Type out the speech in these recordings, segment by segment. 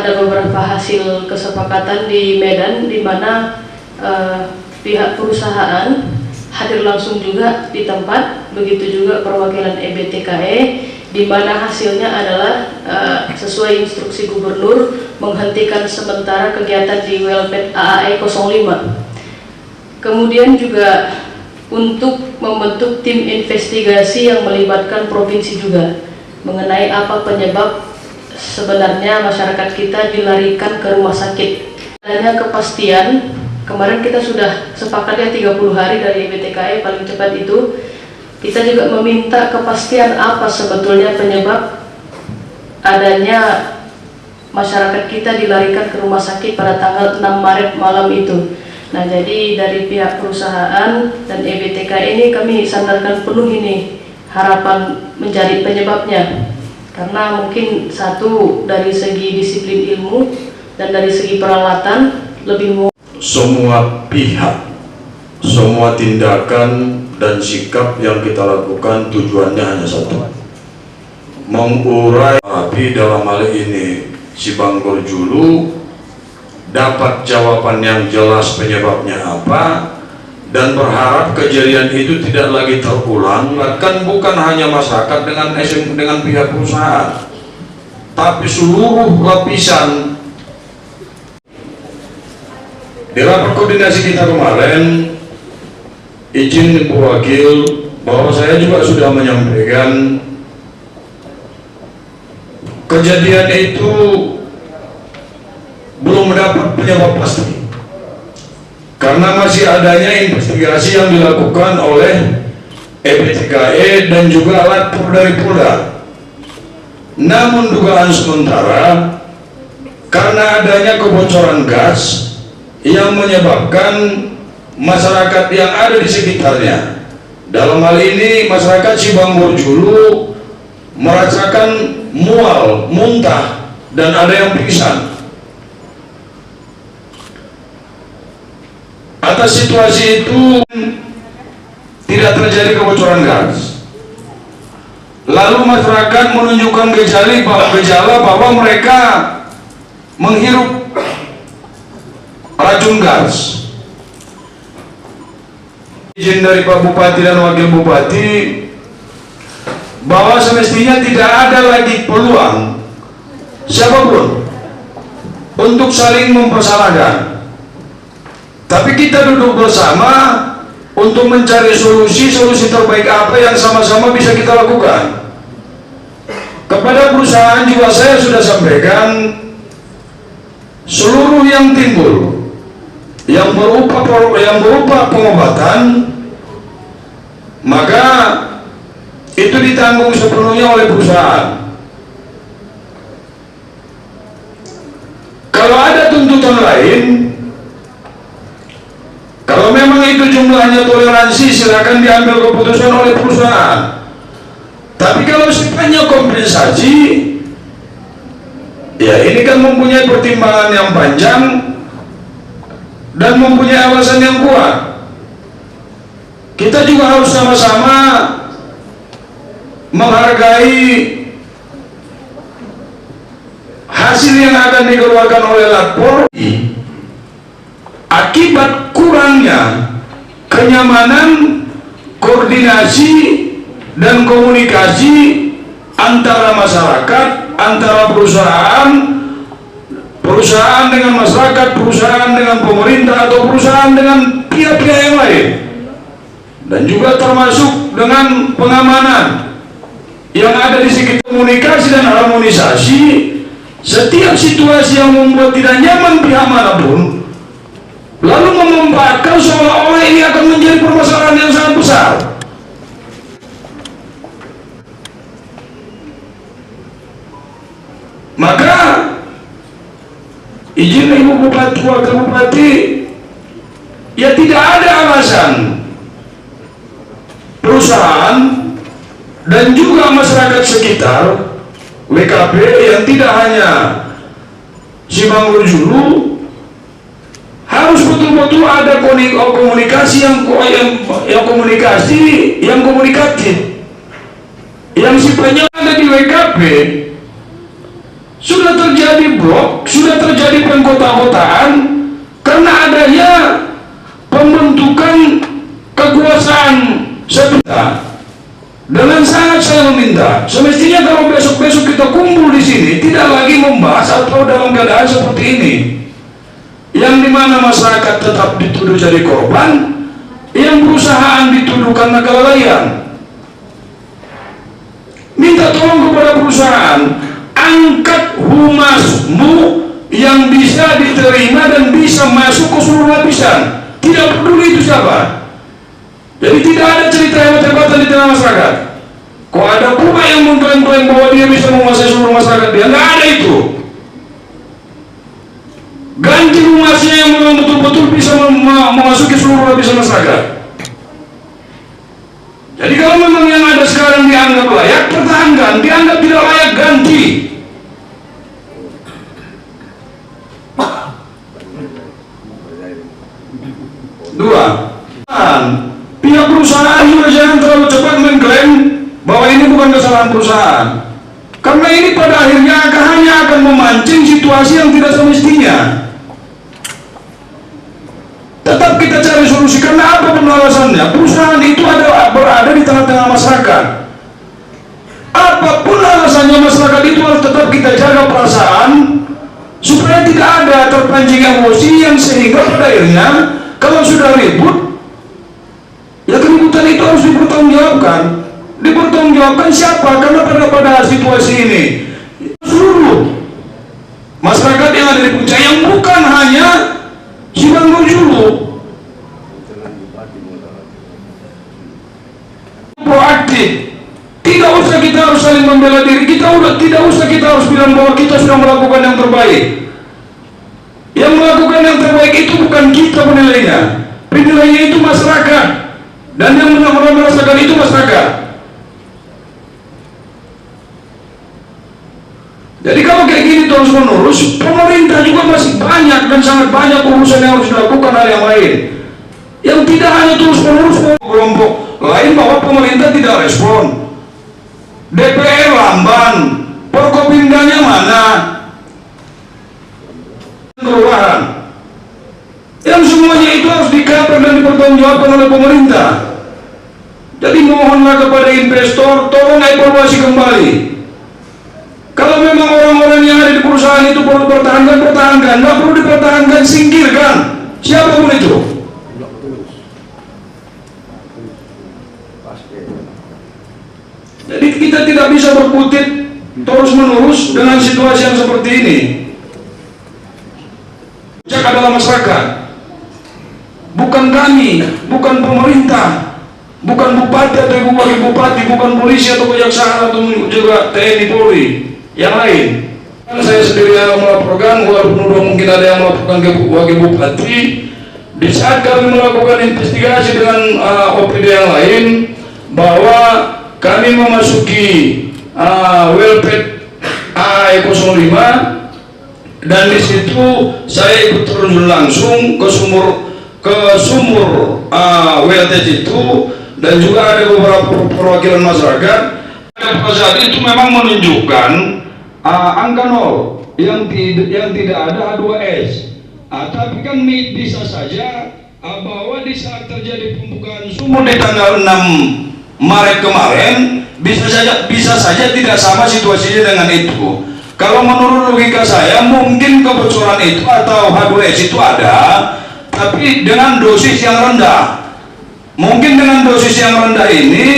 ada beberapa hasil kesepakatan di Medan di mana pihak perusahaan hadir langsung juga di tempat, begitu juga perwakilan EBTKE, di mana hasilnya adalah sesuai instruksi gubernur menghentikan sementara kegiatan di Wellpad AAE 05. Kemudian juga untuk membentuk tim investigasi yang melibatkan provinsi juga mengenai apa penyebab sebenarnya masyarakat kita dilarikan ke rumah sakit. Adanya kepastian, kemarin kita sudah sepakat ya 30 hari dari EBTKE paling cepat itu. Kita juga meminta kepastian apa sebetulnya penyebab adanya masyarakat kita dilarikan ke rumah sakit pada tanggal 6 Maret malam itu. Nah, jadi dari pihak perusahaan dan EBTKE ini kami sandarkan penuh ini harapan mencari penyebabnya. Karena mungkin satu dari segi disiplin ilmu dan dari segi peralatan lebih semua pihak, semua tindakan dan sikap yang kita lakukan tujuannya hanya satu, mengurai api dalam hal ini Cibanggor Julu, dapat jawaban yang jelas penyebabnya apa, dan berharap kejadian itu tidak lagi terulang. Bahkan bukan hanya masyarakat dengan pihak perusahaan, tapi seluruh lapisan. Di rapat koordinasi kita kemarin, izin Ibu Wakil bahwa saya juga sudah menyampaikan kejadian itu belum mendapat penyebab pasti karena masih adanya investigasi yang dilakukan oleh EBTKE dan juga alat dari Polda. Namun dugaan sementara karena adanya kebocoran gas yang menyebabkan masyarakat yang ada di sekitarnya, dalam hal ini masyarakat Cibanggor Julu, merasakan mual, muntah, dan ada yang pingsan. Atas situasi itu tidak terjadi kebocoran gas. Lalu masyarakat menunjukkan gejala bahwa mereka menghirup racun gas. Izin dari Pak Bupati dan Wakil Bupati bahwa semestinya tidak ada lagi peluang siapapun untuk saling mempersalahkan, tapi kita duduk bersama untuk mencari solusi terbaik apa yang sama-sama bisa kita lakukan. Kepada perusahaan juga saya sudah sampaikan seluruh yang timbul yang berupa pengobatan, maka itu ditanggung sepenuhnya oleh perusahaan. Kalau ada tuntutan lain, kalau memang itu jumlahnya toleransi, silakan diambil keputusan oleh perusahaan. Tapi kalau sifatnya kompensasi, ya ini kan mempunyai pertimbangan yang panjang dan mempunyai alasan yang kuat. Kita juga harus sama-sama menghargai hasil yang akan dikeluarkan oleh Lapor. Akibat kurangnya kenyamanan, koordinasi, dan komunikasi antara masyarakat, antara perusahaan dengan masyarakat, perusahaan dengan pemerintah, atau perusahaan dengan pihak-pihak yang lain, dan juga termasuk dengan pengamanan yang ada di sekitar. Komunikasi dan harmonisasi setiap situasi yang membuat tidak nyaman pihak manapun, lalu memanfaatkan seolah-olah ini akan menjadi permasalahan yang sangat besar. Maka izin Ibu Bupati, Wakil Bupati, ya tidak ada alasan perusahaan dan juga masyarakat sekitar WKP yang tidak hanya Cibanggor Julu harus betul-betul ada komunikasi yang komunikatif, yang sifatnya ada di WKP. sudah terjadi blok, sudah terjadi pengkota-kotaan karena adanya pembentukan kekuasaan sepihak. Dengan sangat saya meminta, semestinya kalau besok-besok kita kumpul di sini tidak lagi membahas atau dalam keadaan seperti ini, yang dimana masyarakat tetap dituduh jadi korban, yang perusahaan dituduh karena kelalaian. Minta tolong kepada perusahaan, angkat humasmu yang bisa diterima dan bisa masuk ke seluruh lapisan, tidak peduli itu siapa. Jadi tidak ada cerita hebat-hebatan di tengah masyarakat. Kok ada pula yang mengklaim-klaim bahwa dia bisa menguasai seluruh masyarakat, dia nggak ada itu. Ganti humasnya yang memang betul-betul bisa memasuki seluruh lapisan masyarakat. Jadi kalau memang yang ada sekarang dianggap layak, pertahankan. Dianggap tidak layak, ganti. Dua, pihak perusahaan juga jangan terlalu cepat mengklaim bahwa ini bukan kesalahan perusahaan, karena ini pada akhirnya hanya akan memancing situasi yang tidak semestinya. Tetap kita cari solusi, karena apapun alasannya perusahaan itu berada di tengah-tengah masyarakat. Apapun alasannya, masyarakat itu harus tetap kita jaga perasaan supaya tidak ada terpancing emosi yang sehingga pada akhirnya kalau sudah ribut, ya keributan itu harus dipertanggungjawabkan. Dipertanggungjawabkan siapa? Karena pada situasi ini seluruh masyarakat yang ada di puncak, yang bukan hanya Cibanggu Julu, proaktif. Tidak usah kita harus saling membela diri. Tidak usah kita harus bilang bahwa kita sudah melakukan yang terbaik. Yang melakukan yang terbaik itu bukan kita penilainya. Penilainya itu masyarakat, dan yang benar-benar merasakan itu masyarakat. Jadi kalau kayak gini terus menerus, pemerintah juga masih banyak dan sangat banyak urusan yang harus dilakukan hal yang lain, yang tidak hanya terus menerus kelompok lain bahwa pemerintah tidak respon, DPR lamban, Forkopimdanya mana, kelurahan, yang semuanya itu harus dikaper dan dipertanggungjawabkan oleh pemerintah. Jadi mohonlah kepada investor, tolong evaluasi kembali. Kalau memang orang-orang yang ada di perusahaan itu perlu dipertahankan, pertahankan. Nggak perlu dipertahankan, singkirkan siapapun itu. Jadi kita tidak bisa berkutit terus-menerus dengan situasi yang seperti ini. Puncak adalah masyarakat, bukan kami, bukan pemerintah, bukan bupati atau ibu wakil bupati, bukan polisi atau kejaksaan atau juga TNI Polri yang lain. Saya sendiri yang melaporkan, walaupun mungkin ada yang melaporkan ke wakil bupati. Di saat kami melakukan investigasi dengan OPD yang lain, bahwa kami memasuki Welpet A05, dan di situ saya ikut terjun langsung ke sumur WLTS itu, dan juga ada beberapa perwakilan masyarakat. Saat itu memang menunjukkan angka 0 yang tidak ada H2S. Tapi kan bisa saja bahwa di saat terjadi pembukaan sumur di tanggal 6 Maret kemarin, bisa saja tidak sama situasinya dengan itu. Kalau menurut logika saya, mungkin kebocoran itu atau H2S itu ada, tapi dengan dosis yang rendah. Mungkin dengan dosis yang rendah ini,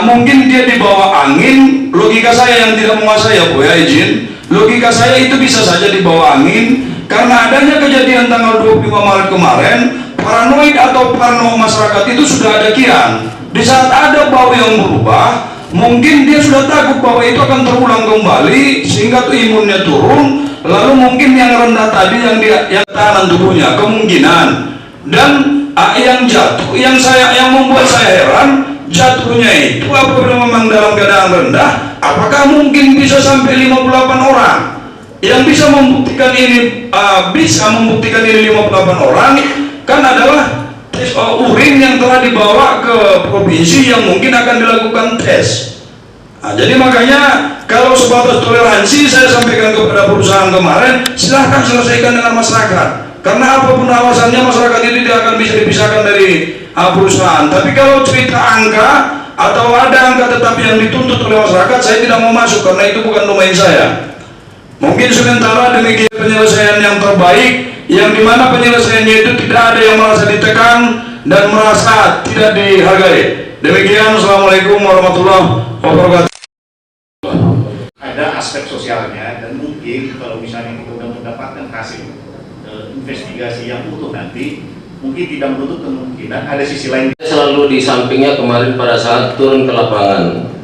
mungkin dia dibawa angin. Logika saya yang tidak menguasai, ya Bu, ya izin. Logika saya itu bisa saja dibawa angin, karena adanya kejadian tanggal 25 Maret kemarin, paranoid atau parno masyarakat itu sudah ada kian. Di saat ada bau yang berubah, mungkin dia sudah takut bahwa itu akan terulang kembali, sehingga tuh imunnya turun. Lalu mungkin yang rendah tadi yang tahanan tubuhnya kemungkinan. Dan yang jatuh, yang membuat saya heran, jatuhnya itu apabila memang dalam keadaan rendah, apakah mungkin bisa sampai 58 orang? Yang bisa membuktikan ini 58 orang kan adalah tes urin yang telah dibawa ke provinsi yang mungkin akan dilakukan tes. Nah, jadi makanya kalau sebatas toleransi saya sampaikan kepada perusahaan kemarin, silahkan selesaikan dengan masyarakat. Karena apapun alasannya masyarakat ini tidak akan bisa dipisahkan dari perusahaan. Tapi kalau cerita angka atau ada angka tetapi yang dituntut oleh masyarakat, saya tidak mau masuk karena itu bukan domain saya. Mungkin sementara demikian penyelesaian yang terbaik, yang dimana penyelesaiannya itu tidak ada yang merasa ditekan dan merasa tidak dihargai. Demikian, Assalamualaikum warahmatullahi wabarakatuh. Ada aspek sosialnya, dan mungkin kalau misalnya kita sudah mendapatkan hasil investigasi yang utuh nanti, mungkin tidak menutup kemungkinan ada sisi lain. Selalu di sampingnya kemarin pada saat turun ke lapangan.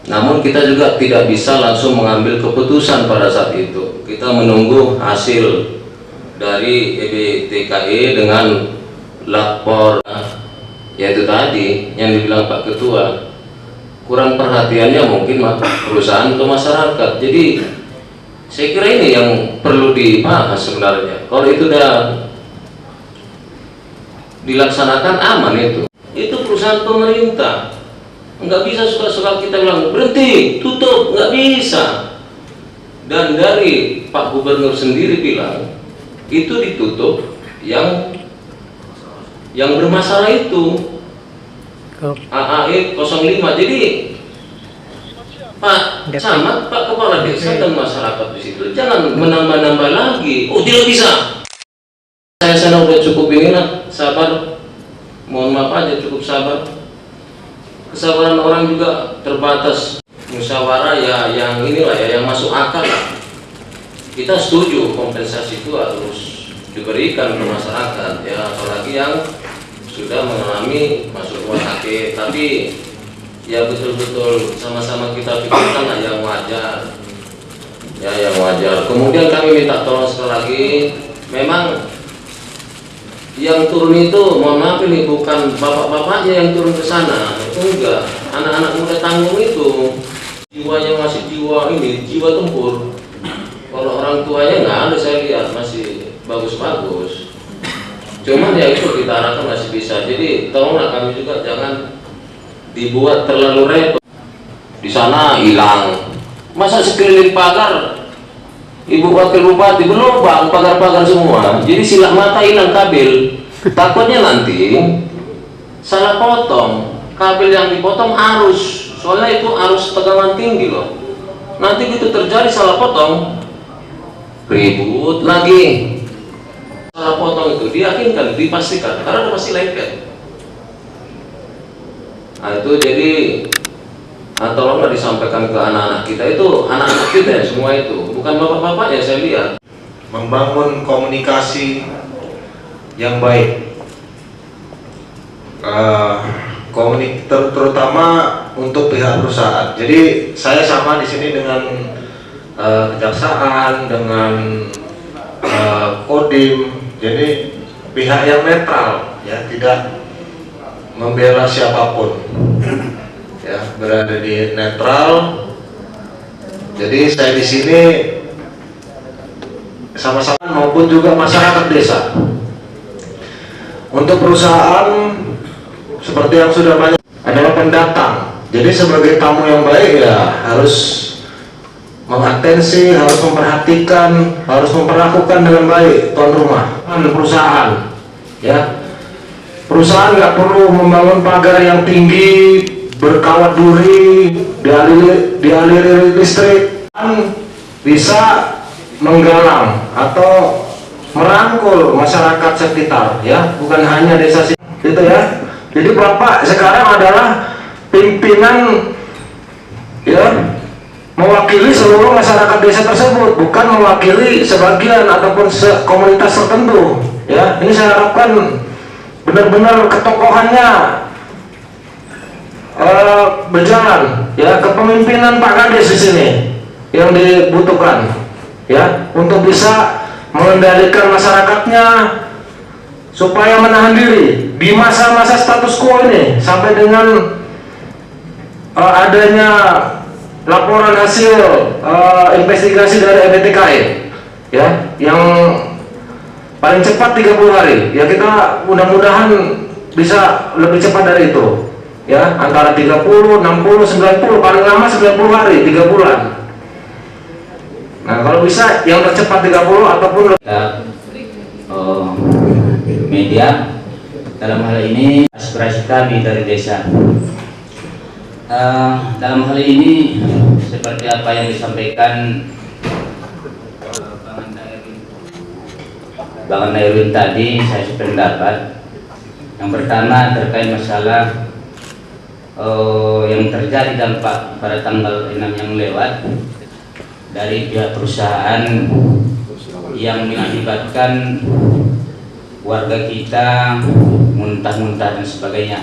Namun kita juga tidak bisa langsung mengambil keputusan pada saat itu. Kita menunggu hasil dari EBTKE dengan lapor, yaitu tadi yang dibilang Pak Ketua, kurang perhatiannya mungkin perusahaan ke masyarakat. Jadi saya kira ini yang perlu dibahas sebenarnya. Kalau itu sudah dilaksanakan aman itu perusahaan pemerintah. Nggak bisa suka-suka kita bilang berhenti, tutup, nggak bisa. Dan dari Pak Gubernur sendiri bilang itu ditutup yang bermasalah itu AAE 05. Jadi Pak Camat, Pak Kepala Desa dan masyarakat di situ jangan menambah-nambah lagi. Oh, tidak bisa. Saya udah cukup inilah, sabar. Mohon maaf aja, cukup sabar. Kesabaran orang juga terbatas. Musyawarah ya yang inilah ya yang masuk akal lah. Kita setuju kompensasi itu harus diberikan ke masyarakat ya, apalagi yang sudah mengalami masuk rumah sakit. Tapi ya betul-betul sama-sama kita pikirkan lah yang wajar ya, yang wajar. Kemudian kami minta tolong sekali lagi, memang yang turun itu, mohon maaf ini bukan bapak-bapaknya yang turun ke sana, itu enggak, anak-anak muda tanggung itu, jiwanya masih jiwa tempur. Kalau orang tuanya nggak ada, saya lihat masih bagus-bagus. Cuman ya itu kita harapkan masih bisa. Jadi tolonglah kami juga jangan dibuat terlalu repot. Di sana hilang, masa sekeliling pagar, Ibu Wakil Bupati berlubang pagar-pagar semua. Jadi silak mata hilang kabel. Takutnya nanti salah potong kabel yang dipotong arus. Soalnya itu arus tegangan tinggi loh. Nanti gitu terjadi salah potong, ribut lagi. Salah potong itu diyakinkan, dipastikan karena udah pasti lengket. Nah itu jadi tolonglah disampaikan ke anak-anak kita, itu anak-anak kita ya semua itu, bukan bapak-bapak ya saya lihat. Membangun komunikasi yang baik, terutama untuk pihak perusahaan. Jadi saya sama di sini dengan kejaksaan, dengan Kodim, jadi pihak yang netral ya, tidak membela siapapun ya, berada di netral. Jadi saya di sini sama-sama maupun juga masyarakat desa. Untuk perusahaan seperti yang sudah banyak adalah pendatang. Jadi sebagai tamu yang baik ya harus mengatensi, harus memperhatikan, harus memperlakukan dengan baik tuan rumah, perusahaan ya. Perusahaan nggak perlu membangun pagar yang tinggi, berkawat duri, dialiri listrik. Bisa menggalang atau merangkul masyarakat sekitar ya, bukan hanya desa itu ya. Jadi Bapak sekarang adalah pimpinan ya, mewakili seluruh masyarakat desa tersebut, bukan mewakili sebagian ataupun komunitas tertentu ya. Ini saya harapkan benar-benar ketokohannya berjalan ya, kepemimpinan Pak Kades di sini yang dibutuhkan ya, untuk bisa mengendalikan masyarakatnya supaya menahan diri di masa-masa status quo ini sampai dengan adanya laporan hasil investigasi dari EBTKE ya, yang paling cepat 30 hari ya. Kita mudah-mudahan bisa lebih cepat dari itu ya, antara 30, 60, 90, paling lama 90 hari, 3 bulan. Nah, kalau bisa yang tercepat 30 ataupun media dalam hal ini aspirasi kami dari desa. Dalam hal ini seperti apa yang disampaikan Bang Nairwin tadi, saya sependapat. Yang pertama terkait masalah yang terjadi dampak pada tanggal 6 yang lewat dari pihak perusahaan yang mengakibatkan warga kita muntah-muntah dan sebagainya.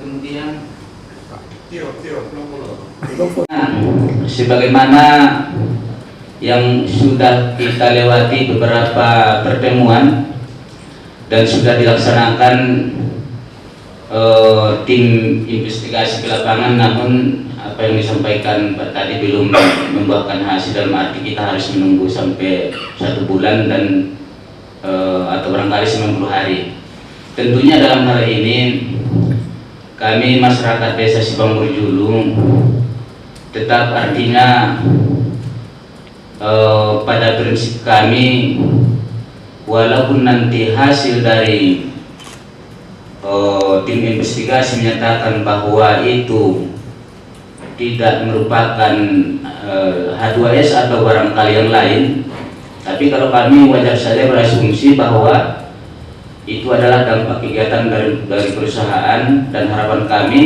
Kemudian sebagaimana yang sudah kita lewati beberapa pertemuan dan sudah dilaksanakan tim investigasi ke lapangan, namun apa yang disampaikan Pak tadi belum membuahkan hasil, dalam arti kita harus menunggu sampai 1 bulan dan atau barangkali 90 hari. Tentunya dalam hal ini kami masyarakat desa Sibangrujulung tetap, artinya pada prinsip kami, walaupun nanti hasil dari tim investigasi menyatakan bahwa itu tidak merupakan H2S atau barangkali yang lain, tapi kalau kami wajar saja berasumsi bahwa itu adalah dampak kegiatan dari perusahaan, dan harapan kami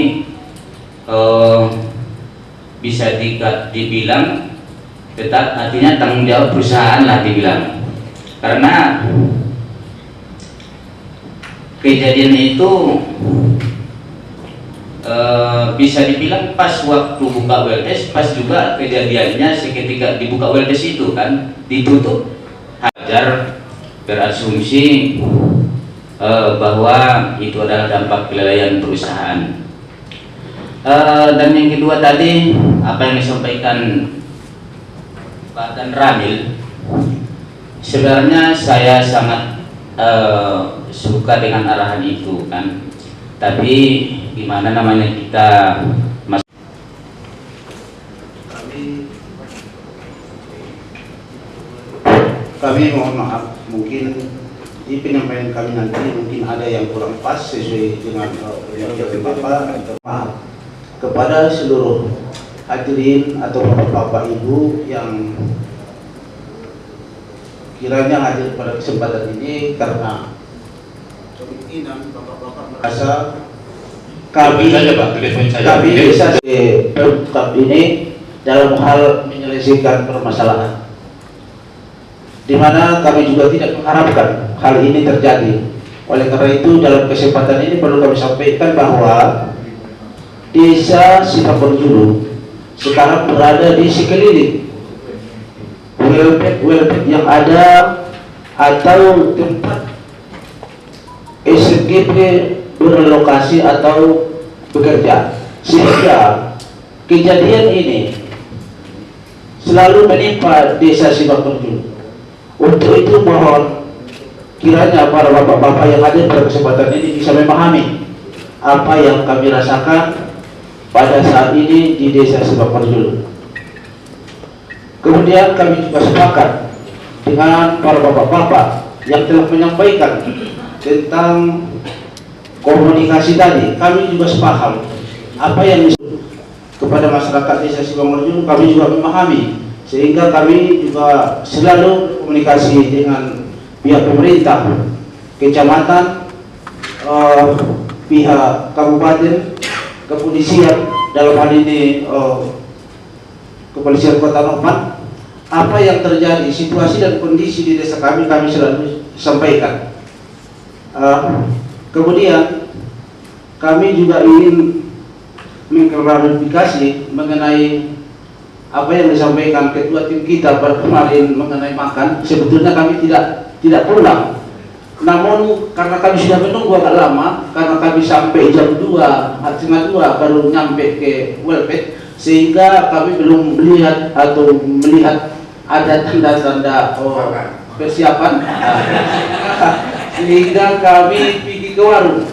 bisa dibilang tetap, artinya tanggung jawab perusahaan lah dibilang, karena kejadian itu bisa dibilang pas waktu buka WLTS, pas juga kejadiannya seketika dibuka WLTS itu kan ditutup. Hajar berasumsi bahwa itu adalah dampak kelalaian perusahaan. Dan yang kedua tadi, apa yang disampaikan Pak Dan Ramil, sebenarnya saya sangat suka dengan arahan itu kan, tapi gimana namanya kita kami mohon maaf, mungkin di penyampaian kami nanti mungkin ada yang kurang pas sesuai dengan penyampaian Bapak. Maaf kepada seluruh hadirin atau bapak-bapak ibu yang kiranya hadir pada kesempatan ini, karena kemungkinan bapak-bapak merasa kami bisa tetap ini dalam hal menyelesaikan permasalahan, di mana kami juga tidak mengharapkan hal ini terjadi. Oleh karena itu, dalam kesempatan ini perlu kami sampaikan bahwa desa Sibangrujulung sekarang berada di sekeliling welfare yang ada atau tempat SGP berlokasi atau bekerja, sehingga kejadian ini selalu menimpa desa Sibangrujulung. Untuk itu mohon kiranya para bapak-bapak yang hadir pada kesempatan ini bisa memahami apa yang kami rasakan pada saat ini di desa Sibangrujulung. Kemudian kami juga sepakat dengan para bapak-bapak yang telah menyampaikan tentang komunikasi tadi. Kami juga sepaham apa yang disebut kepada masyarakat desa Sibangrujulung, kami juga memahami, sehingga kami juga selalu komunikasi dengan pihak pemerintah, kecamatan, pihak kabupaten, kepolisian, dalam hal ini kepolisian Kota Nokman. Apa yang terjadi, situasi dan kondisi di desa kami selalu sampaikan. Kemudian kami juga ingin mengklarifikasi mengenai apa yang disampaikan ketua tim kita kemarin mengenai makan. Sebetulnya kami tidak pulang, namun karena kami sudah menunggu agak lama, karena kami sampai jam 2:30 baru nyampe ke Welpet, sehingga kami belum melihat ada tanda-tanda persiapan. Sehingga kami pergi ke warung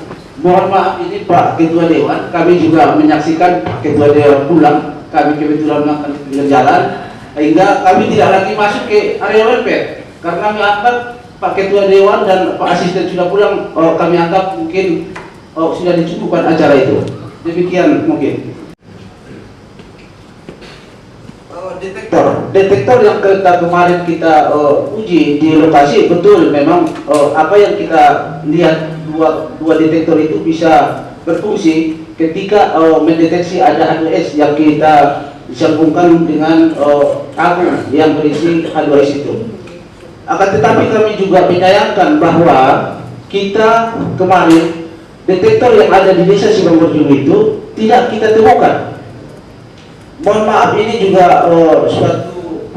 Mohon maaf ini Pak Ketua Dewan, kami juga menyaksikan Pak Ketua Dewan pulang, kami kebetulan melakukan jalan, sehingga kami tidak lagi masuk ke area welfare, karena kami anggap Pak Ketua Dewan dan Pak Asisten sudah pulang, kami anggap mungkin sudah dicukupkan acara itu. Demikian mungkin. Detektor yang kemarin kita uji di lokasi, betul memang apa yang kita lihat dua detektor itu bisa berfungsi ketika mendeteksi ada H2S yang kita sambungkan dengan abu yang berisi H2S itu. Akan tetapi kami juga menyayangkan bahwa kita kemarin detektor yang ada di desa Sibanggorjulu itu tidak kita temukan. Mohon maaf, ini juga suatu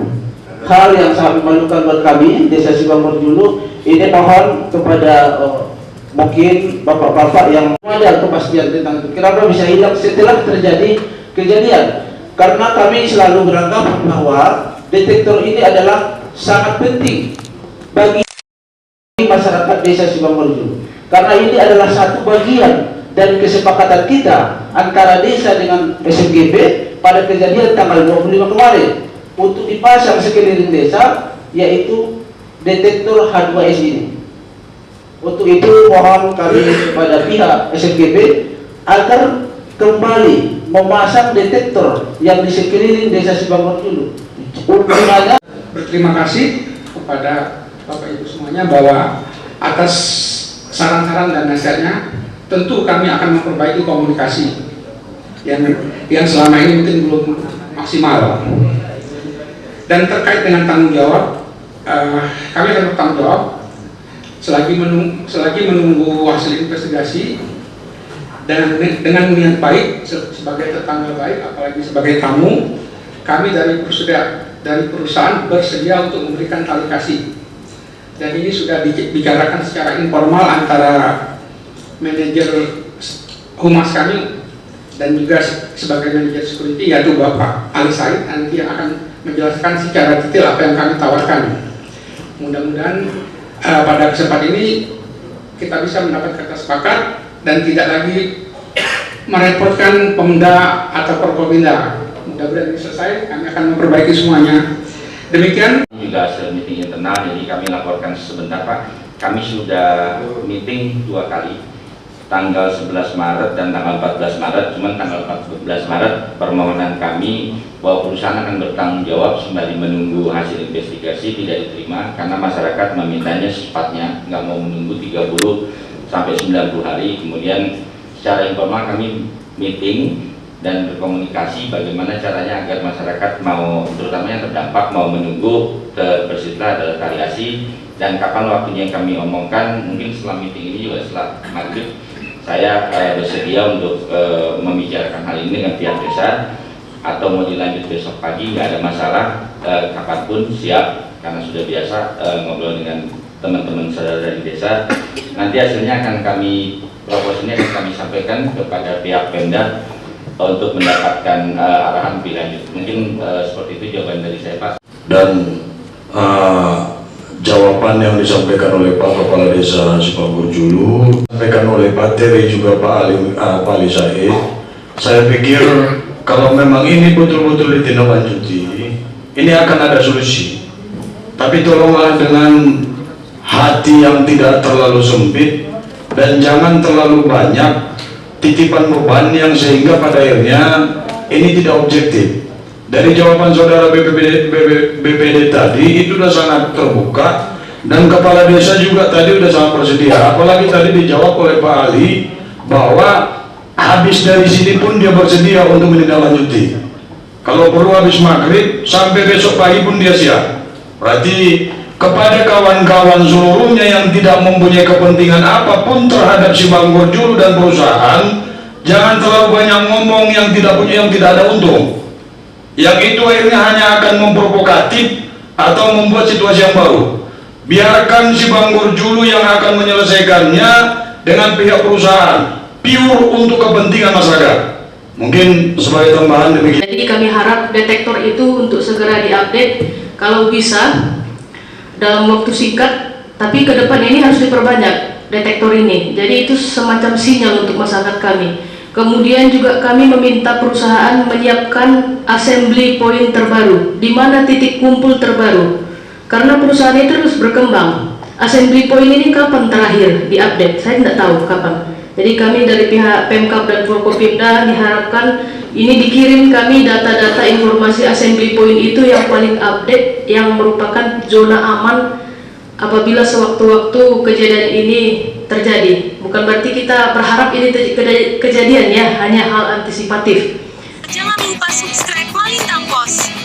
hal yang sangat memalukan buat kami desa Sibanggorjulu. Ini mohon kepada mungkin bapak-bapak yang ada kepastian tentang itu, kenapa bisa hilang setelah terjadi kejadian. Karena kami selalu beranggapan bahwa detektor ini adalah sangat penting bagi masyarakat desa Sibanggorjulu, karena ini adalah satu bagian dari kesepakatan kita antara desa dengan SMGP pada kejadian tanggal 25 kemarin untuk dipasang sekeliling desa, yaitu detektor H2S ini. Untuk itu mohon kami kepada pihak SMGP agar kembali memasang detektor yang di sekeliling desa Sibanggorjulu. Berterima kasih kepada Bapak Ibu semuanya bahwa atas saran-saran dan nasihatnya, tentu kami akan memperbaiki komunikasi yang selama ini mungkin belum maksimal. Dan terkait dengan tanggung jawab, kami akan bertanggung jawab selagi menunggu hasil investigasi, dan dengan niat baik sebagai tetangga baik, apalagi sebagai tamu, kami dari perusahaan bersedia untuk memberikan tali kasih. Dan ini sudah dibicarakan secara informal antara manajer humas kami dan juga sebagai manajer security, yaitu Bapak Ali Said, nanti yang akan menjelaskan secara detail apa yang kami tawarkan. Mudah-mudahan pada kesempatan ini kita bisa mendapat kata sepakat dan tidak lagi merepotkan Pemda atau Forkopimda. Mudah-mudahan ini selesai, kami akan memperbaiki semuanya. Demikian. Juga hasil meeting internal, jadi kami laporkan sebentar Pak. Kami sudah meeting 2 kali, tanggal 11 Maret dan tanggal 14 Maret. Cuman tanggal 14 Maret permohonan kami bahwa perusahaan akan bertanggung jawab sembari menunggu hasil investigasi tidak diterima karena masyarakat memintanya secepatnya, nggak mau menunggu 30 sampai 90 hari. Kemudian secara informal kami meeting dan berkomunikasi bagaimana caranya agar masyarakat mau, terutama yang terdampak, mau menunggu bersitelah adalah variasi, dan kapan waktunya yang kami omongkan. Mungkin setelah meeting ini juga setelah maghrib saya bersedia untuk membicarakan hal ini dengan pihak desa, atau mau dilanjut besok pagi, nggak ada masalah, kapanpun siap, karena sudah biasa ngobrol dengan teman-teman saudara dari desa. Nanti hasilnya akan kami, proposnya akan kami sampaikan kepada pihak Pemda untuk mendapatkan arahan lebih lanjut. Mungkin seperti itu jawaban dari saya Pak. Dan jawaban yang disampaikan oleh Pak Kepala Desa Sibanggorjulu, disampaikan oleh Pak Teri juga Pak Ali Said, saya pikir kalau memang ini betul-betul ditindaklanjuti, ini akan ada solusi. Tapi tolonglah dengan hati yang tidak terlalu sempit dan jangan terlalu banyak titipan beban yang sehingga pada akhirnya ini tidak objektif. Dari jawaban saudara BPD tadi itu sudah sangat terbuka, dan kepala desa juga tadi sudah sangat bersedia. Apalagi tadi dijawab oleh Pak Ali bahwa habis dari sini pun dia bersedia untuk menindaklanjuti. Kalau perlu habis maghrib sampai besok pagi pun dia siap. Berarti kepada kawan-kawan seluruhnya yang tidak mempunyai kepentingan apapun terhadap Sibanggorjulu dan perusahaan, jangan terlalu banyak ngomong yang tidak ada untung. Yang itu akhirnya hanya akan memprovokatif atau membuat situasi yang baru. Biarkan Sibanggorjulu yang akan menyelesaikannya dengan pihak perusahaan, pure untuk kepentingan masyarakat. Mungkin sebagai tambahan demikian. Jadi kami harap detektor itu untuk segera diupdate kalau bisa dalam waktu singkat, tapi ke depan ini harus diperbanyak. detektor ini. Jadi itu semacam sinyal untuk masyarakat kami. Kemudian juga kami meminta perusahaan menyiapkan assembly point terbaru, di mana titik kumpul terbaru. Karena perusahaan itu terus berkembang. Assembly point ini kapan terakhir diupdate? Saya tidak tahu kapan. Jadi kami dari pihak Pemkab dan Forkopimda diharapkan ini dikirim kami data-data informasi assembly point itu yang paling update, yang merupakan zona aman apabila sewaktu-waktu kejadian ini terjadi. Bukan berarti kita berharap ini kejadian ya, hanya hal antisipatif. Jangan lupa subscribe Malintang Pos.